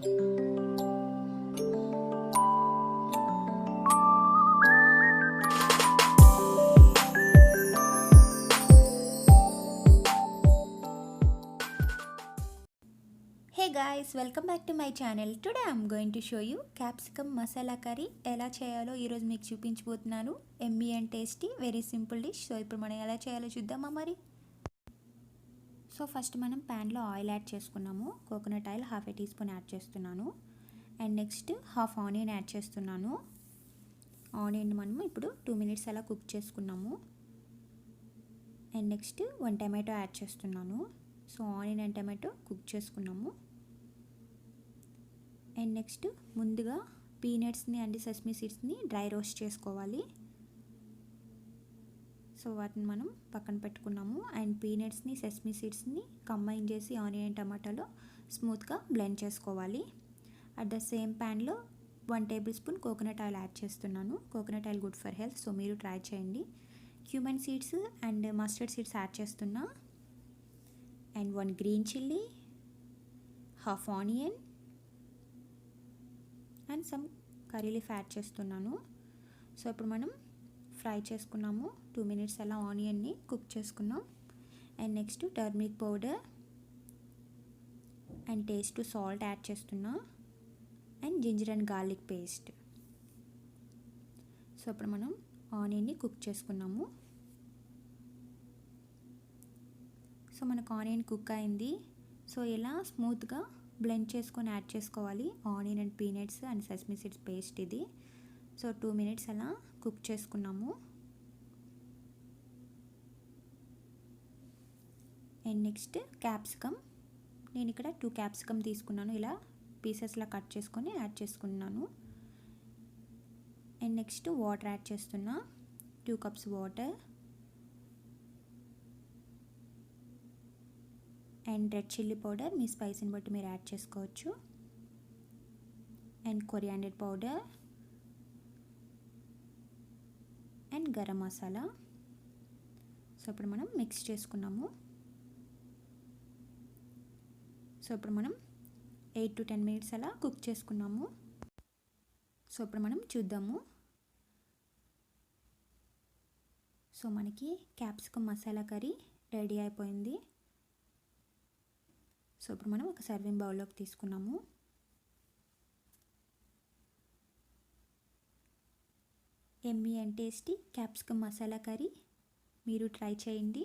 Hey guys, welcome back to my channel. Today I'm going to show you capsicum masala curry ఎలా చేయాలో ఈ రోజు మీకు చూపించబోతున్నాను. యమ్మీ and tasty very simple dish. So ఇప్పుడు మనం ఎలా చేయాలో చూద్దామా మరి. సో ఫస్ట్ మనం ప్యాన్ లో ఆయిల్ యాడ్ చేసుకున్నాము. కోకోనట్ ఆయిల్ హాఫ్ ఏ టీ స్పూన్ యాడ్ చేస్తున్నాను. And next half onion add చేస్తున్నాను. ఆనియన్ మనం ఇప్పుడు 2 minutes అలా కుక్ చేసుకున్నాము. అండ్ నెక్స్ట్ 1 టమాటో యాడ్ చేస్తున్నాను. So onion and tomato cook చేసుకున్నాము. అండ్ నెక్స్ట్ ముందుగా పీనట్స్ని అండ్ సెసమీ సీడ్స్ని డ్రై రోస్ట్ చేసుకోవాలి. సో వాటిని మనం పక్కన పెట్టుకున్నాము. అండ్ పీనట్స్ని సెసమీ సీడ్స్ని కంబైన్ చేసి ఆనియన్ టమాటాలో స్మూత్గా బ్లెండ్ చేసుకోవాలి. అట్ ద సేమ్ ప్యాన్లో 1 tablespoon కోకోనట్ ఆయిల్ యాడ్ చేస్తున్నాను. Coconut oil good for health, so మీరు ట్రై చేయండి. Cumin seeds and mustard seeds add చేస్తున్నా. And 1 green chilli, half onion and some curry leaf add చేస్తున్నాను. So ఇప్పుడు మనం fry చేసుకున్నాము. 2 minutes అలా ఆనియన్ని కుక్ చేసుకున్నాం. And next turmeric powder and taste salt add చేస్తున్నా. And ginger and garlic paste. So ఇప్పుడు మనం ఆనియన్ని కుక్ చేసుకున్నాము. సో మనకు ఆనియన్ కుక్ అయింది. సో ఇలా స్మూత్గా బ్లెండ్ చేసుకొని యాడ్ చేసుకోవాలి onion and peanuts and sesame seeds paste ఇది. సో 2 minutes అలా కుక్ చేసుకున్నాము. అండ్ నెక్స్ట్ క్యాప్సికమ్, నేను ఇక్కడ 2 capsicum తీసుకున్నాను. ఇలా పీసెస్లా కట్ చేసుకొని యాడ్ చేసుకున్నాను. అండ్ నెక్స్ట్ వాటర్ యాడ్ చేస్తున్నా. 2 cups water. And red chilli powder మీ స్పైసీని బట్టి మీరు యాడ్ చేసుకోవచ్చు. And coriander powder and garam masala. So ఇప్పుడు మనం మిక్స్ చేసుకున్నాము. సో ఇప్పుడు మనం 8 to 10 minutes అలా కుక్ చేసుకున్నాము. సో ఇప్పుడు మనం చూద్దాము. సో మనకి క్యాప్సికమ్ మసాలా కర్రీ రెడీ అయిపోయింది. సో ఇప్పుడు మనం ఒక సర్వింగ్ బౌల్లోకి తీసుకున్నాము. యమ్మీ and tasty capsicum masala curry మీరు ట్రై చేయండి.